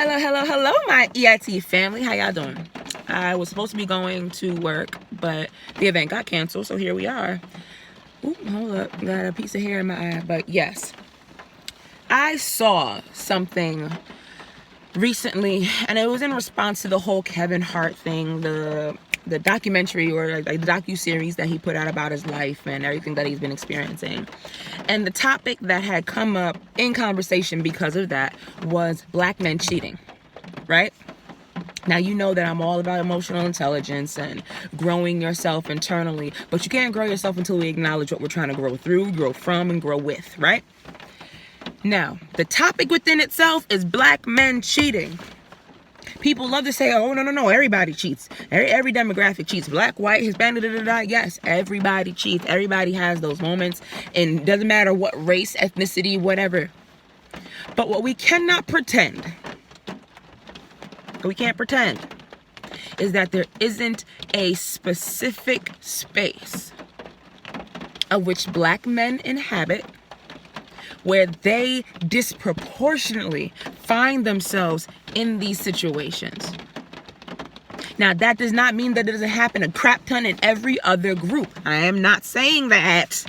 Hello, my E.I.T family. How y'all doing? I was supposed to be going to work, but the event got canceled, so here we are. Ooh, hold up. Got a piece of hair in my eye, but yes. I saw something recently, and it was in response to the whole Kevin Hart thing, the documentary or like the docu-series that he put out about his life and everything that he's been experiencing. And the topic that had come up in conversation because of that was black men cheating, right? Now, you know that I'm all about emotional intelligence and growing yourself internally, but you can't grow yourself until we acknowledge what we're trying to grow through, grow from, and grow with, right? Now, the topic within itself is black men cheating. People love to say, oh, no, everybody cheats. Every demographic cheats. Black, white, Hispanic, Yes, everybody cheats. Everybody has those moments. And doesn't matter what race, ethnicity, whatever. But what we cannot pretend, is that there isn't a specific space of which black men inhabit where they disproportionately find themselves in these situations. Now, that does not mean that it doesn't happen a crap ton in every other group. I am not saying that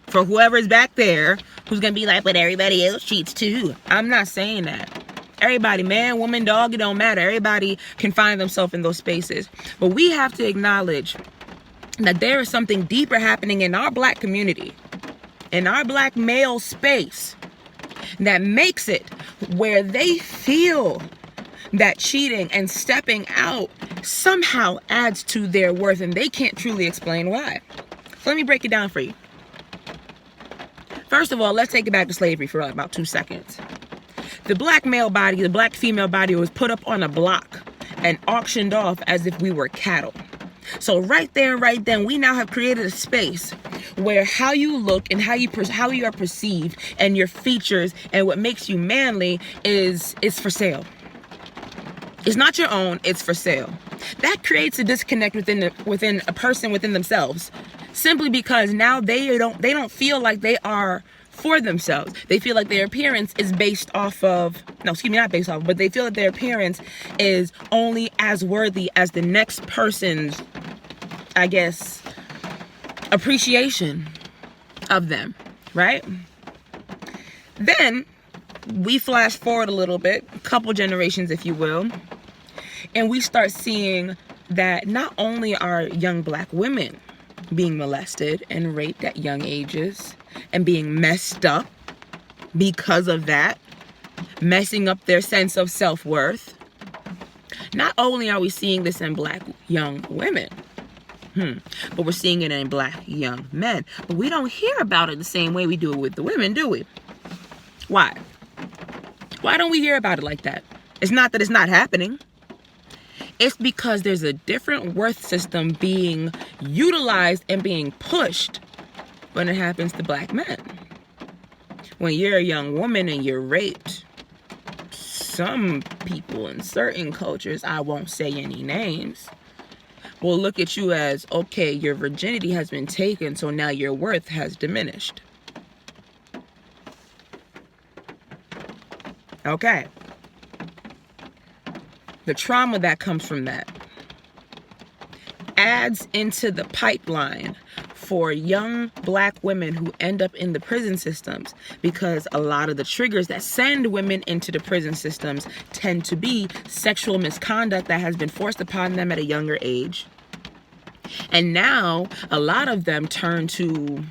for whoever's back there who's going to be like, but everybody else cheats too. I'm not saying that. Everybody, man, woman, dog, it don't matter. Everybody can find themselves in those spaces. But we have to acknowledge that there is something deeper happening in our black community, in our black male space, that makes it where they feel that cheating and stepping out somehow adds to their worth, and they can't truly explain why. So let me break it down for you. First of all, let's take it back to slavery for about 2 seconds. The black male body, the black female body was put up on a block and auctioned off as if we were cattle. So right there, right then, we now have created a space where how you look and how you are perceived and your features and what makes you manly is for sale. It's not your own, it's for sale. That creates a disconnect within a person within themselves, simply because now they don't feel like they are for themselves. They feel like their appearance is based off of, not based off, but they feel that their appearance is only as worthy as the next person's, I guess, appreciation of them, right? Then we flash forward a little bit, a couple generations, if you will, and we start seeing that not only are young black women being molested and raped at young ages and being messed up because of that, messing up their sense of self-worth. Not only are we seeing this in black young women, but we're seeing it in black young men. But we don't hear about it the same way we do it with the women, do we? Why? Why don't we hear about it like that? It's not that it's not happening. It's because there's a different worth system being utilized and being pushed when it happens to black men. When you're a young woman and you're raped, some people in certain cultures, I won't say any names, will look at you as, okay, your virginity has been taken, so now your worth has diminished. Okay. The trauma that comes from that adds into the pipeline for young black women who end up in the prison systems, because a lot of the triggers that send women into the prison systems tend to be sexual misconduct that has been forced upon them at a younger age. And now a lot of them turn to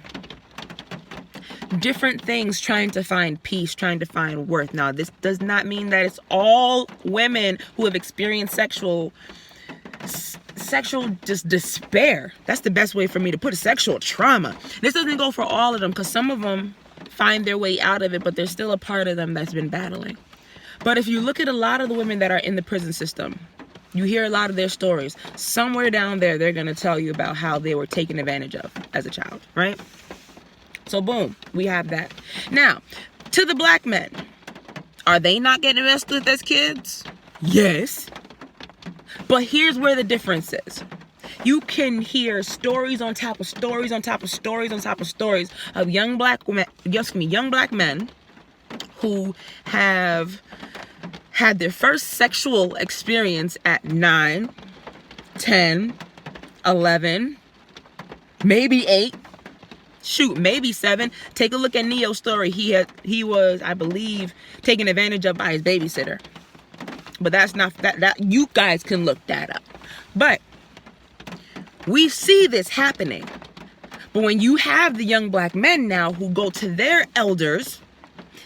different things, trying to find peace, trying to find worth. Now, this does not mean that it's all women who have experienced sexual just despair. That's the best way for me to put it. Sexual trauma. This doesn't go for all of them, because some of them find their way out of it, but there's still a part of them that's been battling. But if you look at a lot of the women that are in the prison system, you hear a lot of their stories. Somewhere down there, they're going to tell you about how they were taken advantage of as a child, right? So boom, we have that. Now, to the black men, are they not getting messed with as kids? Yes. But here's where the difference is. You can hear stories on top of stories on top of stories on top of stories of young black men who have had their first sexual experience at 9, 10, 11, maybe 8, shoot, maybe 7. Take a look at Neo's story. He was, I believe, taken advantage of by his babysitter. But that's not, that you guys can look that up. But we see this happening. But when you have the young black men now who go to their elders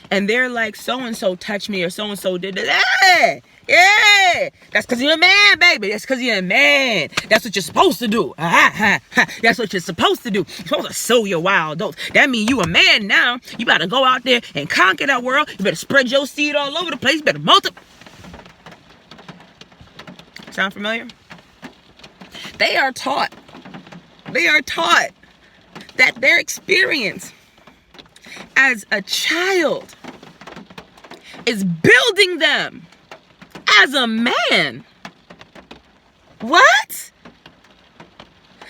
and they're like, so-and-so touched me or so-and-so did this. Hey, yeah, that's because you're a man, baby. That's because you're a man. That's what you're supposed to do. That's what you're supposed to do. You're supposed to sow your wild oats. That means you a man now. You better go out there and conquer that world. You better spread your seed all over the place. You better multiply. Sound familiar? They are taught that their experience as a child is building them as a man. What?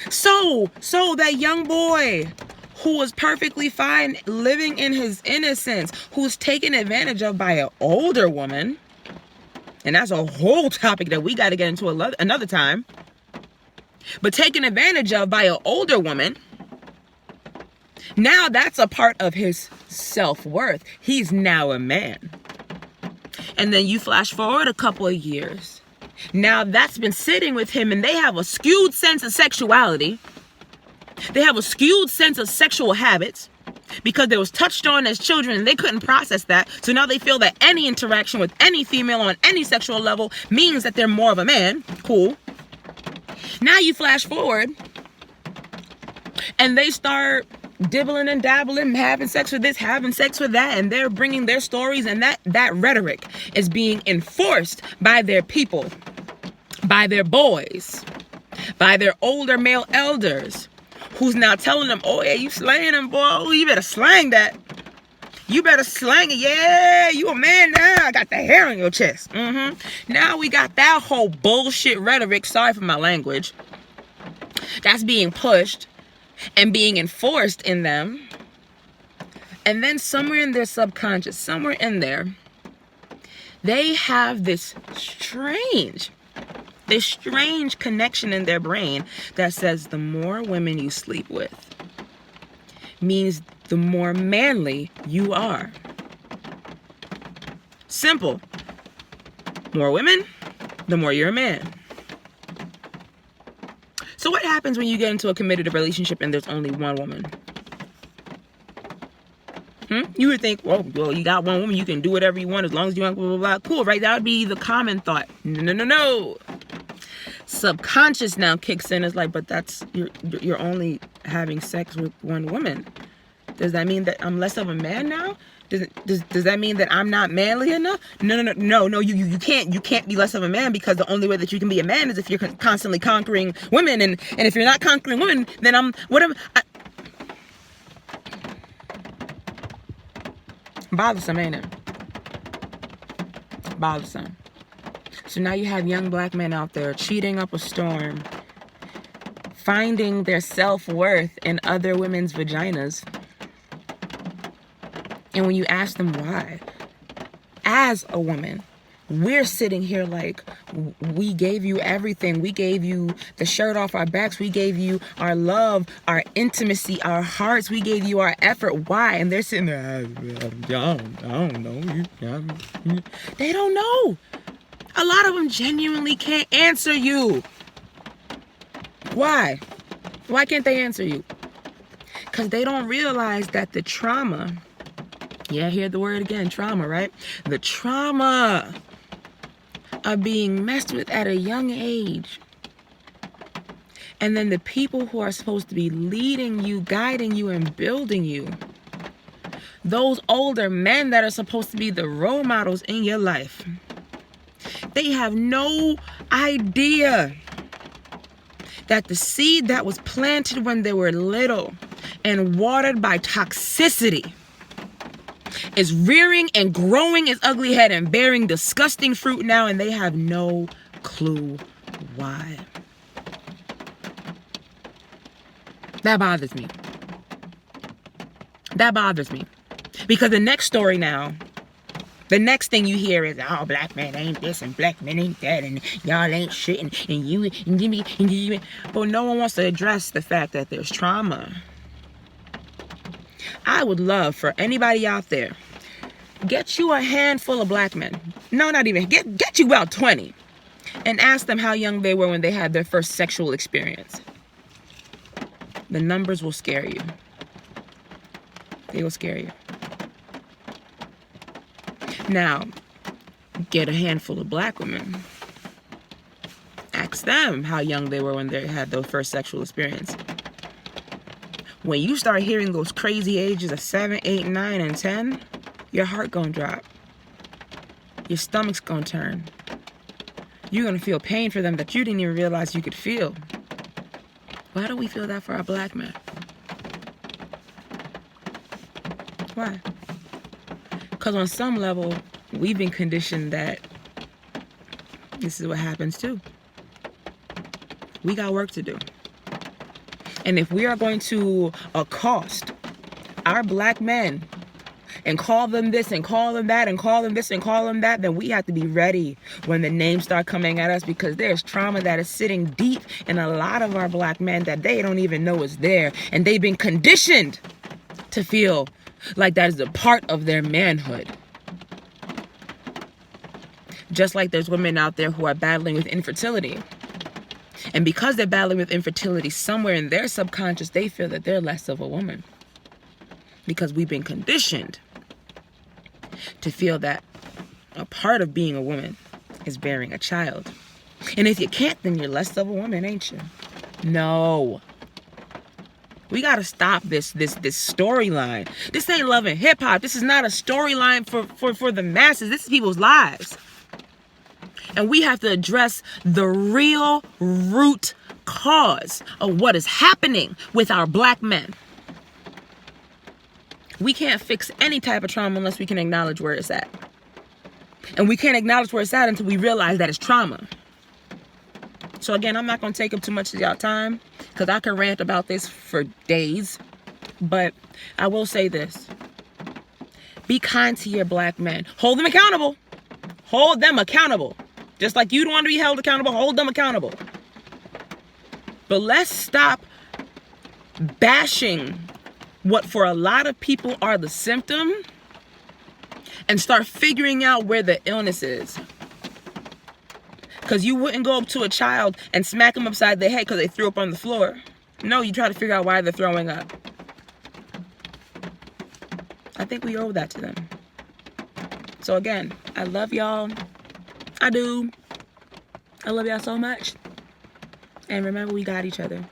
So that young boy who was perfectly fine living in his innocence, who's taken advantage of by an older woman, and that's a whole topic that we got to get into another time, but taken advantage of by an older woman, now that's a part of his self-worth. He's now a man. And then you flash forward a couple of years. Now that's been sitting with him and they have a skewed sense of sexuality. They have a skewed sense of sexual habits because they was touched on as children and they couldn't process that. So now they feel that any interaction with any female on any sexual level means that they're more of a man. Cool. Now you flash forward and they start dibbling and dabbling, having sex with this, having sex with that, and they're bringing their stories, and that rhetoric is being enforced by their people, by their boys, by their older male elders, who's now telling them, oh yeah, you slaying them, boy, oh, you better slang that. You better slang it. Yeah, you a man now. I got the hair on your chest. Now we got that whole bullshit rhetoric, sorry for my language, that's being pushed and being enforced in them. And then somewhere in their subconscious, somewhere in there, they have this strange connection in their brain that says the more women you sleep with means the more manly you are. Simple. More women, the more you're a man. So what happens when you get into a committed relationship and there's only one woman? You would think, well, you got one woman, you can do whatever you want as long as you want, blah, blah, blah. Cool, right? That would be the common thought. No. Subconscious now kicks in. It's like, but that's, you're only having sex with one woman. Does that mean that I'm less of a man now? Does that mean that I'm not manly enough? No. You can't be less of a man, because the only way that you can be a man is if you're constantly conquering women, and if you're not conquering women, then I'm whatever. Bothersome, ain't it? Bothersome. So now you have young black men out there cheating up a storm, finding their self-worth in other women's vaginas. And when you ask them why, as a woman, we're sitting here like, we gave you everything. We gave you the shirt off our backs. We gave you our love, our intimacy, our hearts. We gave you our effort. Why? And they're sitting there, I don't know. They don't know. A lot of them genuinely can't answer you. Why? Why can't they answer you? Because they don't realize that the trauma, yeah, hear the word again, trauma, right? The trauma of being messed with at a young age. And then the people who are supposed to be leading you, guiding you, and building you, those older men that are supposed to be the role models in your life, they have no idea that the seed that was planted when they were little and watered by toxicity is rearing and growing its ugly head and bearing disgusting fruit now, and they have no clue why. That bothers me. That bothers me. Because the next story now The next thing you hear is, oh, black men ain't this and black men ain't that and y'all ain't shit and you and give me and give me. But no one wants to address the fact that there's trauma. I would love for anybody out there, get you a handful of black men. No, not even. Get you about 20 and ask them how young they were when they had their first sexual experience. The numbers will scare you. They will scare you. Now, get a handful of black women. Ask them how young they were when they had their first sexual experience. When you start hearing those crazy ages of 7, 8, 9, and 10, your heart gonna drop. Your stomach's gonna turn. You're gonna feel pain for them that you didn't even realize you could feel. Why don't we feel that for our black men? Why? Because on some level, we've been conditioned that this is what happens too. We got work to do. And if we are going to accost our black men and call them this and call them that and call them this and call them that, then we have to be ready when the names start coming at us, because there's trauma that is sitting deep in a lot of our black men that they don't even know is there. And they've been conditioned to feel like that is a part of their manhood. Just like there's women out there who are battling with infertility. And because they're battling with infertility, somewhere in their subconscious, they feel that they're less of a woman. Because we've been conditioned to feel that a part of being a woman is bearing a child. And if you can't, then you're less of a woman, ain't you? No. We got to stop this storyline. This ain't Love and Hip Hop. This is not a storyline for the masses. This is people's lives. And we have to address the real root cause of what is happening with our black men. We can't fix any type of trauma unless we can acknowledge where it's at. And we can't acknowledge where it's at until we realize that it's trauma. So again, I'm not going to take up too much of y'all time, because I can rant about this for days. But I will say this. Be kind to your black men. Hold them accountable. Hold them accountable. Just like you don't want to be held accountable, hold them accountable. But let's stop bashing what for a lot of people are the symptom and start figuring out where the illness is. Because you wouldn't go up to a child and smack them upside the head because they threw up on the floor. No, you try to figure out why they're throwing up. I think we owe that to them. So again, I love y'all. I do. I love y'all so much. And remember, we got each other.